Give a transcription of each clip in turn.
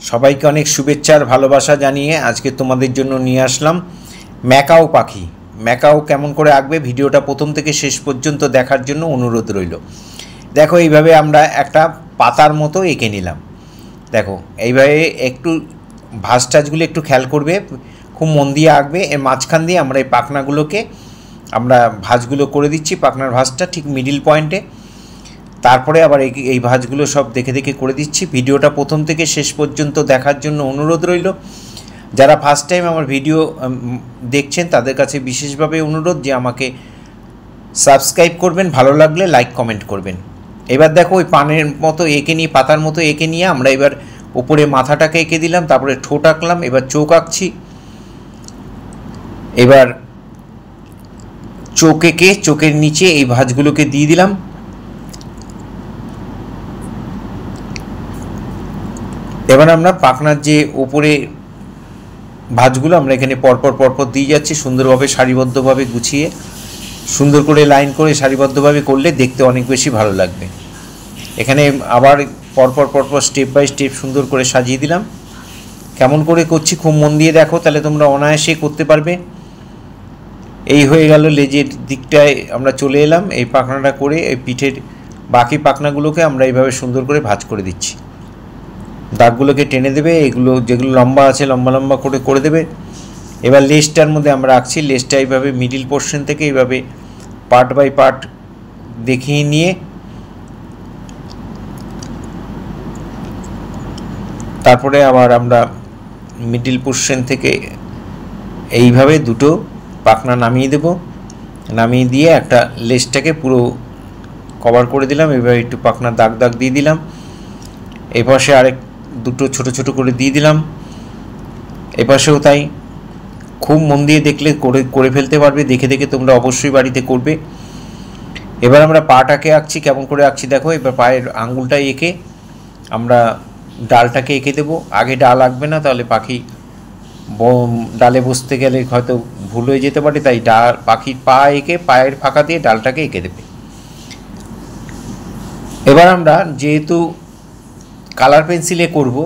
সবাইকে অনেক শুভেচ্ছা আর ভালোবাসা জানিয়ে আজকে তোমাদের জন্য নিয়ে আসলাম ম্যাকাও পাখি। ম্যাকাও কেমন করে আঁকবে ভিডিওটা প্রথম থেকে শেষ পর্যন্ত দেখার জন্য অনুরোধ রইল। দেখো এইভাবে আমরা একটা পাতার মতো এঁকে নিলাম। দেখো এইভাবে একটু ভাঁজ টাজগুলো একটু খেয়াল করবে, খুব মন দিয়ে আঁকবে। এর মাঝখান দিয়ে আমরা এই পাখনাগুলোকে আমরা ভাঁজগুলো করে দিচ্ছি, পাখনার ভাঁজটা ঠিক মিডিল পয়েন্টে। তারপরে আবার এই ভাঁজগুলো সব দেখে দেখে করে দিচ্ছি। ভিডিওটা প্রথম থেকে শেষ পর্যন্ত দেখার জন্য অনুরোধ রইল। যারা ফার্স্ট টাইম আমার ভিডিও দেখছেন তাদের কাছে বিশেষভাবে অনুরোধ যে আমাকে সাবস্ক্রাইব করবেন, ভালো লাগলে লাইক কমেন্ট করবেন। এবার দেখো ওই পানের মতো এঁকে নিয়ে, পাতার মতো এঁকে নিয়ে আমরা এবার ওপরে মাথাটাকে এঁকে দিলাম, তারপরে ঠোঁট আঁকলাম, এবার চোখ আঁকছি। এবার চোখ এঁকে চোখের নিচে এই ভাঁজগুলোকে দিয়ে দিলাম। এবার আমরা পাখনার যে ওপরে ভাঁজগুলো আমরা এখানে পরপর পরপর দিয়ে যাচ্ছি, সুন্দরভাবে সারিবদ্ধভাবে গুছিয়ে সুন্দর করে লাইন করে সারিবদ্ধভাবে করলে দেখতে অনেক বেশি ভালো লাগবে। এখানে আবার পরপর পরপর স্টেপ বাই স্টেপ সুন্দর করে সাজিয়ে দিলাম। কেমন করে করছি খুব মন দিয়ে দেখো, তাহলে তোমরা অনায়াসে করতে পারবে। এই হয়ে গেল লেজের দিকটায় আমরা চলে এলাম। এই পাখনাটা করে এই পিঠের বাকি পাখনাগুলোকে আমরা এইভাবে সুন্দর করে ভাঁজ করে দিচ্ছি। দাগগুলোকে টেনে দেবে, এগুলো যেগুলো লম্বা আছে লম্বা লম্বা করে করে দেবে। এবার লেজটার মধ্যে আমরা আঁকছি। লেজটা এইভাবে মিডিল পোর্শন থেকে এইভাবে পার্ট বাই পার্ট দেখিয়ে নিয়ে তারপরে আবার আমরা মিডিল পোর্শন থেকে এইভাবে দুটো পাখনা নামিয়ে দেব। নামিয়ে দিয়ে একটা লেজটাকে পুরো কভার করে দিলাম। এইভাবে একটু পাখনা দাগ দাগ দিয়ে দিলাম। এই পাশে আরেক দুটো ছোট ছোট করে দিয়ে দিলাম, এপাশেও তাই। খুব মন দিয়ে দেখলে করে ফেলতে পারবে। দেখে দেখে তোমরা অবশ্যই বাড়িতে করবে। এবার আমরা পাটাকে আঁকছি। কেমন করে আঁকছি দেখো। এবার পায়ের আঙ্গুলটা এঁকে আমরা ডালটাকে এঁকে দেবো। আগে ডাল আঁকবে না, তাহলে পাখি ডালে বসতে গেলে হয়তো ভুল হয়ে যেতে পারে। তাই পাখির পা এঁকে পায়ের ফাঁকা দিয়ে ডালটাকে এঁকে দেবে। এবার আমরা যেহেতু কালার পেন্সিলে করব,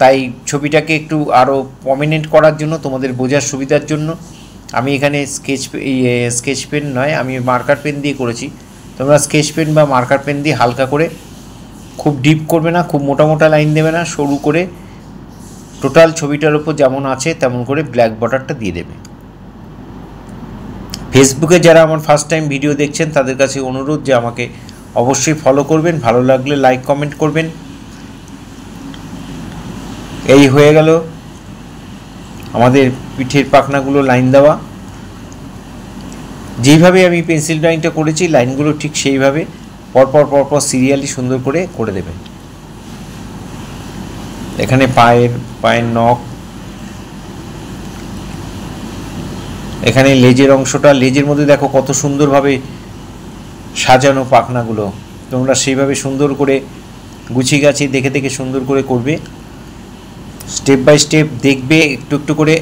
তাই ছবিটাকে একটু আরও প্রমিনেন্ট করার জন্য, তোমাদের বোঝার সুবিধার জন্য আমি এখানে স্কেচ পেন নয়, আমি মার্কার পেন দিয়ে করেছি। তোমরা স্কেচ পেন বা মার্কার পেন দিয়ে হালকা করে, খুব ডিপ করবে না, খুব মোটা মোটা লাইন দেবে না, সরু করে টোটাল ছবিটার উপর যেমন আছে তেমন করে ব্ল্যাক বর্ডারটা দিয়ে দেবে। ফেসবুকে যারা আমার ফার্স্ট টাইম ভিডিও দেখছেন তাদের কাছে অনুরোধ যে আমাকে অবশ্যই ফলো করবেন, ভালো লাগলে লাইক কমেন্ট করবেন। এই হয়ে গেল আমাদের পিঠের পাখনাগুলো লাইন দেওয়া। যেইভাবে আমি পেন্সিল ড্রয়িংটা করেছি লাইনগুলো ঠিক সেইভাবে পরপর পরপর সিরিয়ালি সুন্দর করে দেবেন। এখানে পায়ের নখ, এখানে লেজের অংশটা, লেজের মধ্যে দেখো কত সুন্দরভাবে সাজানো পাখনাগুলো। তোমরা সেইভাবে সুন্দর করে গুছিয়ে গাছিয়ে দেখে দেখে সুন্দর করে করবে। স্টেপ বাই স্টেপ দেখবে একটু একটু করে,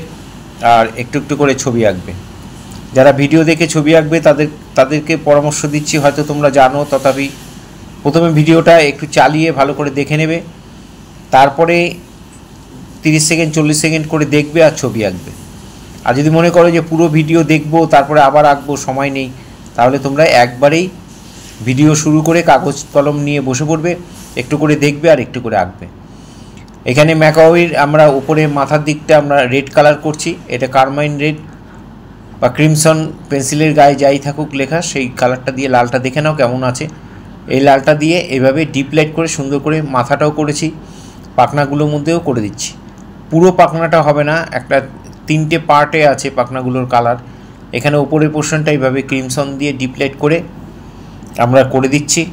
আর একটু একটু করে ছবি আঁকবে। যারা ভিডিও দেখে ছবি আঁকবে তাদেরকে পরামর্শ দিচ্ছি, হয়তো তোমরা জানো, তথাপি প্রথমে ভিডিওটা একটু চালিয়ে ভালো করে দেখে নেবে। তারপরে 30 সেকেন্ড 40 সেকেন্ড করে দেখবে আর ছবি আঁকবে। আর যদি মনে করো যে পুরো ভিডিও দেখবো তারপরে আবার আঁকবো, সময় নেই, তাহলে তোমরা একবারেই ভিডিও শুরু করে কাগজ কলম নিয়ে বসে পড়বে, একটু করে দেখবে আর একটু করে আঁকবে। এখানে ম্যাকাওয়ের আমরা উপরে মাথার দিকটা আমরা রেড কালার করছি। এটা কারমাইন রেড বা ক্রিমসন, পেন্সিলের গায়ে যাই থাকুক লেখা, সেই কালারটা দিয়ে লালটা দেখে নাও কেমন আছে। এই লালটা দিয়ে এভাবে ডিপ লাইট করে সুন্দর করে মাথাটাও করেছি, পাখনাগুলোর মধ্যেও করে দিচ্ছি। পুরো পাখনাটা হবে না, একটা 3টে পার্টে আছে পাখনাগুলোর কালার। এখানে উপরের পোর্শনটা এইভাবে ক্রিমসন দিয়ে ডিপ লাইট করে আমরা করে দিচ্ছি।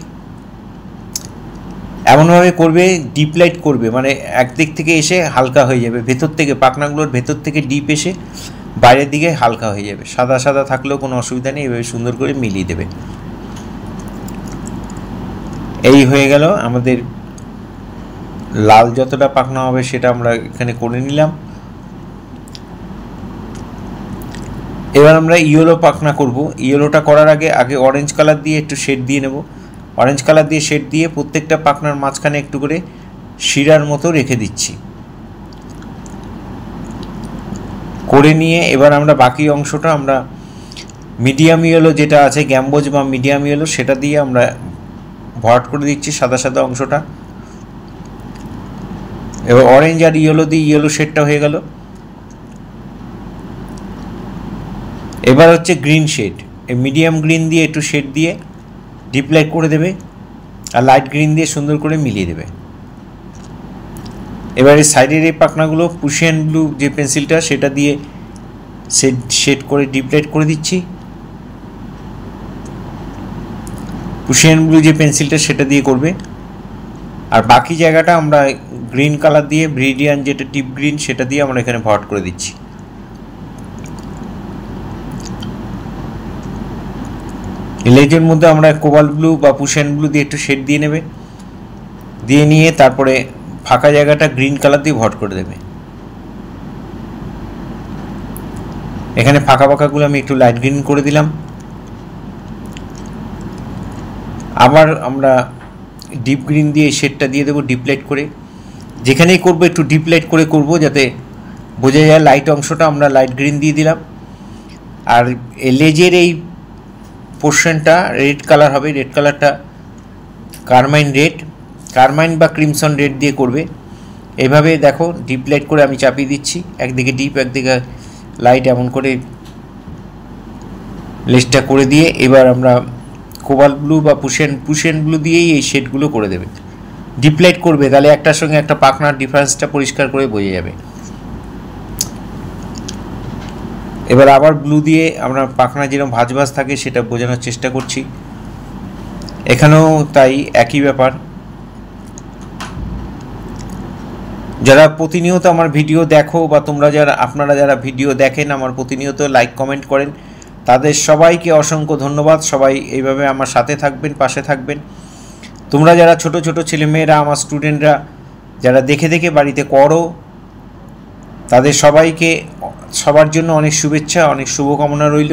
এমনভাবে করবে, ডিপ লাইট করবে, মানে একদিক থেকে এসে হালকা হয়ে যাবে, ভেতর থেকে পাখনাগুলোর ভেতর থেকে ডিপ এসে বাইরের দিকে হালকা হয়ে যাবে। সাদা সাদা থাকলেও কোনো অসুবিধা নেই, এভাবে সুন্দর করে মিলিয়ে দেবে। এই হয়ে গেল আমাদের লাল যতটা পাখনা হবে সেটা আমরা এখানে করে নিলাম। এবার আমরা ইয়েলো পাখনা করব। ইয়েলোটা করার আগে অরেঞ্জ কালার দিয়ে একটু শেড দিয়ে নেব। অরেঞ্জ কালার দিয়ে শেড দিয়ে প্রত্যেকটা পাখনার মাঝখানে একটু করে শিরার মতো রেখে দিচ্ছি। করে নিয়ে এবার আমরা বাকি অংশটা আমরা মিডিয়াম ইয়েলো যেটা আছে, গ্যাম্বোজ বা মিডিয়াম ইয়েলো, সেটা দিয়ে আমরা ভরাট করে দিচ্ছি সাদা সাদা অংশটা। এবার অরেঞ্জ আর ইয়েলো দিয়ে ইয়েলো শেডটা হয়ে গেল। এবার হচ্ছে গ্রিন শেড, এই মিডিয়াম গ্রিন দিয়ে একটু শেড দিয়ে ডিপ লাইট করে দেবে, আর লাইট গ্রিন দিয়ে সুন্দর করে মিলিয়ে দেবে। এবার এই সাইডের এই পাখনাগুলো পুশিয়ান ব্লু যে পেন্সিলটা সেটা দিয়ে শেড করে ডিপ লাইট করে দিচ্ছি। পুশিয়ান ব্লু যে পেন্সিলটা সেটা দিয়ে করবে, আর বাকি জায়গাটা আমরা গ্রিন কালার দিয়ে, ব্রিডিয়ান যেটা ডিপ গ্রিন সেটা দিয়ে আমরা এখানে ভরাট করে দিচ্ছি। লেজের মধ্যে আমরা কোবাল্ট ব্লু বা পুশিয়ান ব্লু দিয়ে একটু শেড দিয়ে নেবে, দিয়ে নিয়ে তারপরে ফাঁকা জায়গাটা গ্রিন কালার দিয়ে ভরাট করে দেবে। এখানে ফাঁকা ফাঁকাগুলো আমি একটু লাইট গ্রিন করে দিলাম। আবার আমরা ডিপ গ্রিন দিয়ে শেডটা দিয়ে দেবো ডিপ লাইট করে। যেখানেই করবো একটু ডিপ লাইট করে করব, যাতে বোঝা যায় লাইট অংশটা আমরা লাইট গ্রিন দিয়ে দিলাম। আর লেজের এই পোর্শনটা রেড কালার হবে, রেড কালারটা কারমাইন বা ক্রিমসন রেড দিয়ে করবে। এইভাবে দেখো ডিপ লাইট করে আমি চাপিয়ে দিচ্ছি, একদিকে ডিপ একদিকে লাইট, এমন করে লেজটা করে দিয়ে এবার আমরা কোবাল্ট ব্লু বা পুশিয়ান ব্লু দিয়েই এই শেডগুলো করে দেবে। ডিপ লাইট করবে, তাহলে একটার সঙ্গে একটা পাখনার ডিফারেন্সটা পরিষ্কার করে বোঝা যাবে। এবার আবার ব্লু দিয়ে আমরা পাখনা যেরকম ভাঁজ থাকে সেটা বোঝানোর চেষ্টা করছি। এখানেও তাই একই ব্যাপার। যারা প্রতিনিয়ত আমার ভিডিও দেখো বা আপনারা যারা ভিডিও দেখেন, আমার প্রতিনিয়ত লাইক কমেন্ট করেন, তাদের সবাইকে অসংখ্য ধন্যবাদ। সবাই এইভাবে আমার সাথে থাকবেন, পাশে থাকবেন। তোমরা যারা ছোট ছোট ছেলেমেয়েরা, আমার স্টুডেন্টরা যারা দেখে দেখে বাড়িতে করো, তাদের সবার জন্য অনেক শুভেচ্ছা, অনেক শুভকামনা রইল।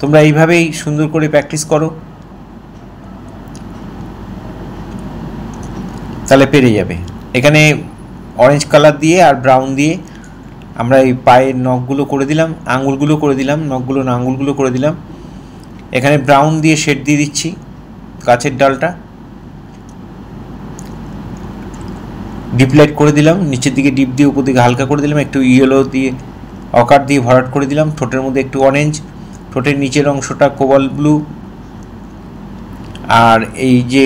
তোমরা এইভাবেই সুন্দর করে প্র্যাকটিস করো, তাহলে পেরে যাবে। এখানে অরেঞ্জ কালার দিয়ে আর ব্রাউন দিয়ে আমরা এই পায়ের নখগুলো করে দিলাম, আঙুলগুলো করে দিলাম, নখগুলো না আঙুলগুলো করে দিলাম। এখানে ব্রাউন দিয়ে শেড দিয়ে দিচ্ছি গাছের ডালটা, ডিপ লাইট করে দিলাম, নিচের দিকে ডিপ দিয়ে উপর দিকে হালকা করে দিলাম, একটু ইয়েলো দিয়ে অকার দিয়ে ভরাট করে দিলাম। ঠোঁটের মধ্যে একটু অরেঞ্জ, ঠোঁটের নিচের অংশটা কোবাল্ট ব্লু, আর এই যে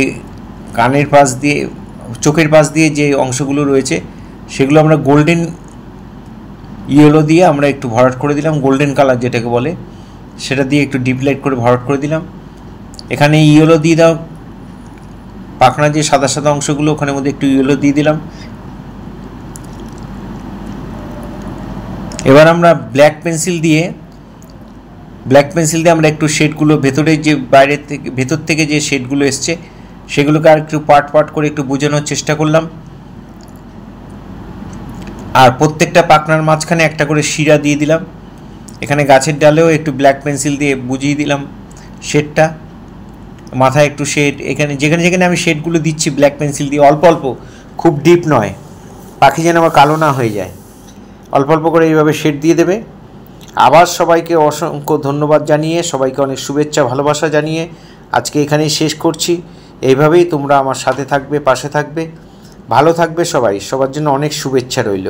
কানের পাশ দিয়ে, চোখের পাশ দিয়ে যে অংশগুলো রয়েছে সেগুলো আমরা গোল্ডেন ইয়েলো দিয়ে আমরা একটু ভরাট করে দিলাম, গোল্ডেন কালার যেটাকে বলে, সেটা দিয়ে একটু ডিপ লাইট করে ভরাট করে দিলাম। এখানে ইয়েলো দিয়ে দাও, পাখনা যে সাদা সাদা অংশগুলো ওখানের মধ্যে একটু ইয়েলো দিয়ে দিলাম। এবার আমরা ব্ল্যাক পেন্সিল দিয়ে আমরা একটু শেডগুলো ভেতর থেকে যে শেডগুলো এসছে সেগুলোকে আর একটু পার্ট করে একটু বোঝানোর চেষ্টা করলাম। আর প্রত্যেকটা পাখনার মাঝখানে একটা করে শিরা দিয়ে দিলাম। এখানে গাছের ডালেও একটু ব্ল্যাক পেন্সিল দিয়ে বুঝিয়ে দিলাম শেডটা, মাথায় একটু শেড, এখানে যেখানে আমি শেডগুলো দিচ্ছি ব্ল্যাক পেন্সিল দিয়ে অল্প অল্প, খুব ডিপ নয়, পাখি যেন আবার কালো না হয়ে যায়, অল্প অল্প করে এইভাবে শেড দিয়ে দেবে। আবার সবাইকে অসংখ্য ধন্যবাদ জানিয়ে, সবাইকে অনেক শুভেচ্ছা ভালোবাসা জানিয়ে আজকে এখানেই শেষ করছি। এইভাবেই তোমরা আমার সাথে থাকবে, পাশে থাকবে, ভালো থাকবে সবাই, সবার জন্য অনেক শুভেচ্ছা রইল।